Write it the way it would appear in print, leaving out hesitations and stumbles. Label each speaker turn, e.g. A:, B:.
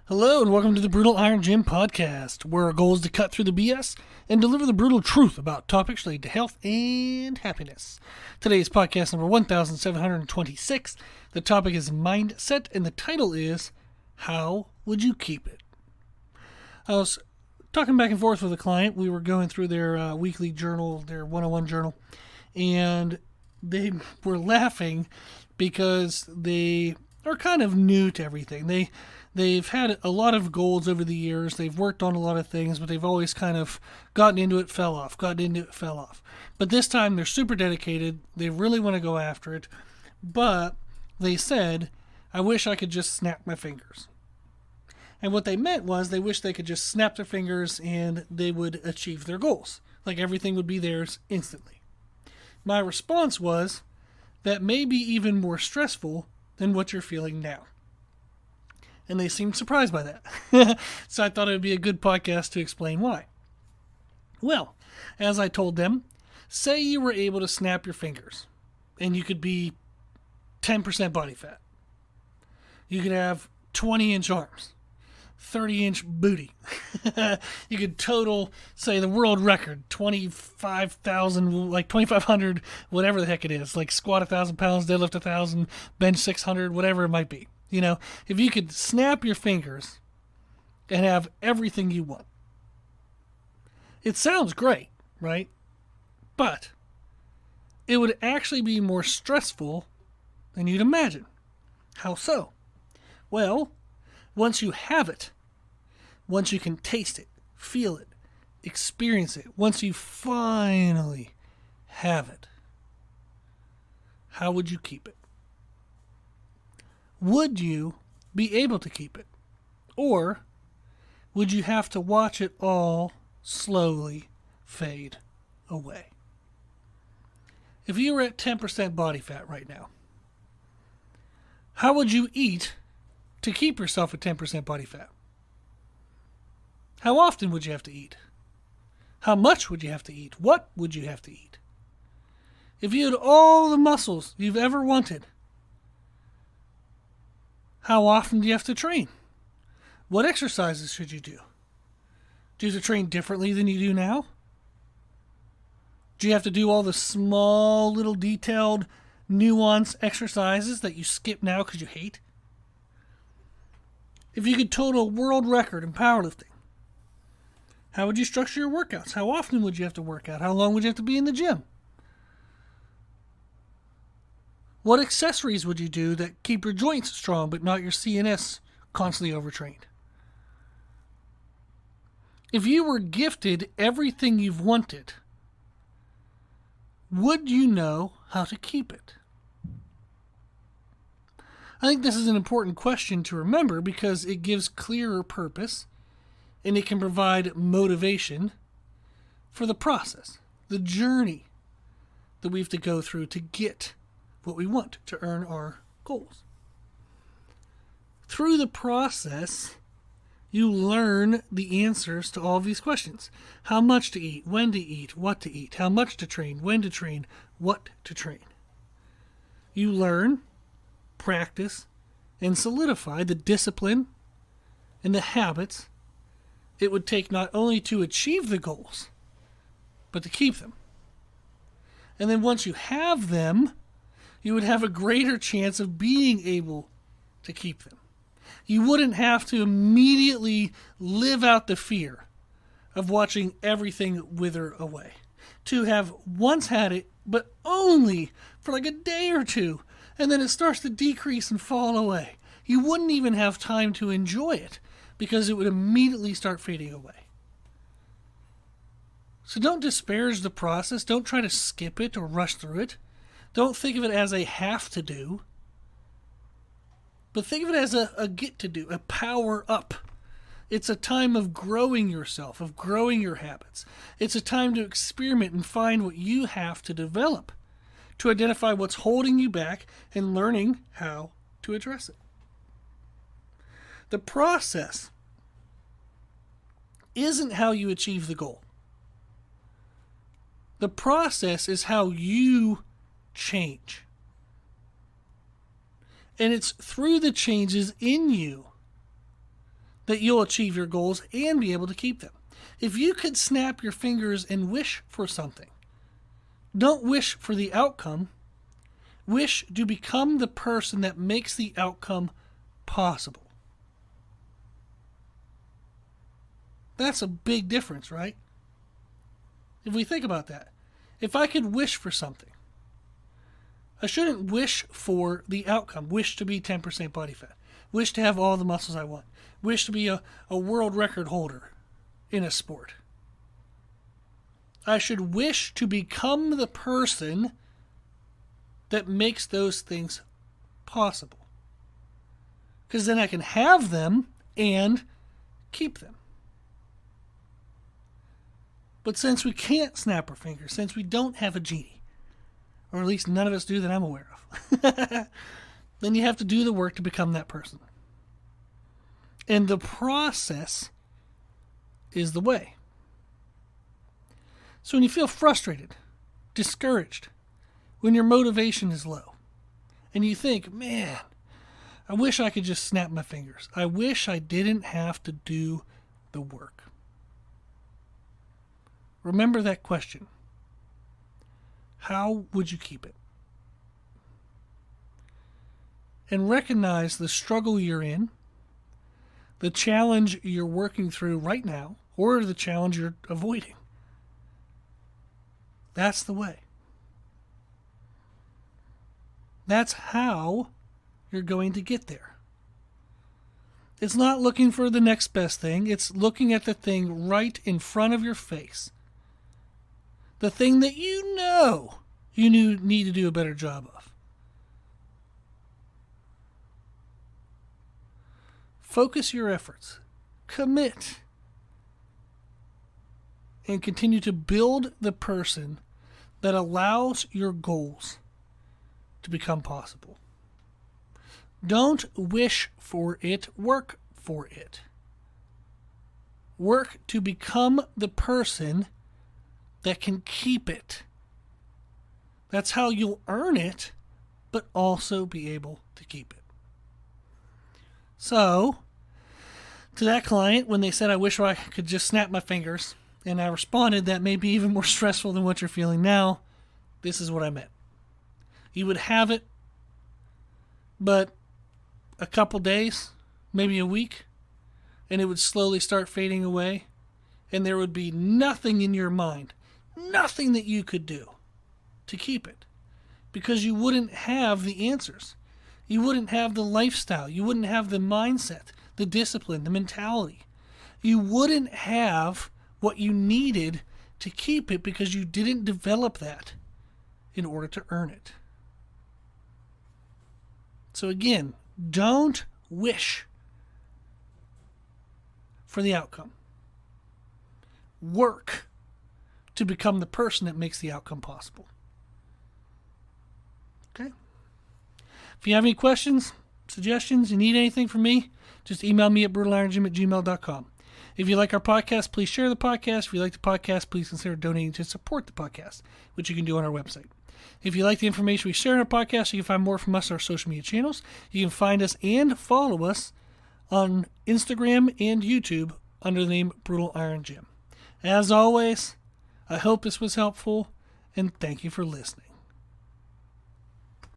A: Hello and welcome to the Brutal Iron Gym podcast, where our goal is to cut through the BS and deliver the brutal truth about topics related to health and happiness. Today's podcast number 1726. The topic is mindset and the title is How Would You Keep It? I was talking back and forth with a client. We were going through their weekly journal, their 101 journal, and they were laughing because they are kind of new to everything. They've had a lot of goals over the years. They've worked on a lot of things, but they've always kind of gotten into it, fell off, fell off. But this time they're super dedicated. They really want to go after it. But they said, I wish I could just snap my fingers. And what they meant was they wish they could just snap their fingers and they would achieve their goals. Like everything would be theirs instantly. My response was, that may be even more stressful than what you're feeling now. And they seemed surprised by that. So I thought it would be a good podcast to explain why. Well, as I told them, say you were able to snap your fingers and you could be 10% body fat. You could have 20-inch arms, 30-inch booty. You could total, say, the world record, 25,000, like 2,500, whatever the heck it is. Like squat 1,000 pounds, deadlift 1,000, bench 600, whatever it might be. You know, if you could snap your fingers and have everything you want. It sounds great, right? But it would actually be more stressful than you'd imagine. How so? Well, once you have it, once you can taste it, feel it, experience it, once you finally have it, how would you keep it? Would you be able to keep it? Or would you have to watch it all slowly fade away? If you were at 10% body fat right now, how would you eat to keep yourself at 10% body fat? How often would you have to eat? How much would you have to eat? What would you have to eat? If you had all the muscles you've ever wanted, how often do you have to train? What exercises should you do? Do you have to train differently than you do now? Do you have to do all the small, little detailed, nuanced exercises that you skip now because you hate? If you could total world record in powerlifting, how would you structure your workouts? How often would you have to work out? How long would you have to be in the gym? What accessories would you do that keep your joints strong but not your CNS constantly overtrained? If you were gifted everything you've wanted, would you know how to keep it? I think this is an important question to remember because it gives clearer purpose and it can provide motivation for the process, the journey that we have to go through to get what we want to earn our goals. Through the process, you learn the answers to all of these questions. How much to eat, when to eat, what to eat, how much to train, when to train, what to train. You learn, practice, and solidify the discipline and the habits it would take not only to achieve the goals, but to keep them. And then once you have them, you would have a greater chance of being able to keep them. You wouldn't have to immediately live out the fear of watching everything wither away. To have once had it, but only for like a day or two, and then it starts to decrease and fall away. You wouldn't even have time to enjoy it because it would immediately start fading away. So don't disparage the process. Don't try to skip it or rush through it. Don't think of it as a have to do, but think of it as a get to do, a power up. It's a time of growing yourself, of growing your habits. It's a time to experiment and find what you have to develop, to identify what's holding you back and learning how to address it. The process isn't how you achieve the goal. The process is how you change. And it's through the changes in you that you'll achieve your goals and be able to keep them. If you could snap your fingers and wish for something, don't wish for the outcome. Wish to become the person that makes the outcome possible. That's a big difference, right? If we think about that, if I could wish for something, I shouldn't wish for the outcome. Wish to be 10% body fat. Wish to have all the muscles I want. Wish to be a world record holder in a sport. I should wish to become the person that makes those things possible. Because then I can have them and keep them. But since we can't snap our fingers, since we don't have a genie, or at least none of us do that I'm aware of, then you have to do the work to become that person. And the process is the way. So when you feel frustrated, discouraged, when your motivation is low, and you think, man, I wish I could just snap my fingers. I wish I didn't have to do the work. Remember that question. How would you keep it? And recognize the struggle you're in, the challenge you're working through right now, or the challenge you're avoiding. That's the way. That's how you're going to get there. It's not looking for the next best thing. It's looking at the thing right in front of your face. The thing that you know you need to do a better job of. Focus your efforts. Commit. And continue to build the person that allows your goals to become possible. Don't wish for it, work for it. Work to become the person that can keep it. That's how you'll earn it, but also be able to keep it. So, to that client, when they said, I wish I could just snap my fingers, and I responded, that may be even more stressful than what you're feeling now, this is what I meant. You would have it, but a couple days, maybe a week, and it would slowly start fading away, and there would be nothing in your mind, nothing that you could do to keep it, because you wouldn't have the answers. You wouldn't have the lifestyle. You wouldn't have the mindset, the discipline, the mentality. You wouldn't have what you needed to keep it because you didn't develop that in order to earn it. So again, don't wish for the outcome. Work to become the person that makes the outcome possible. Okay? If you have any questions, suggestions, you need anything from me, just email me at brutalirongym@gmail.com. If you like our podcast, please share the podcast. If you like the podcast, please consider donating to support the podcast, which you can do on our website. If you like the information we share in our podcast, you can find more from us on our social media channels. You can find us and follow us on Instagram and YouTube under the name Brutal Iron Gym. As always, I hope this was helpful, and thank you for listening.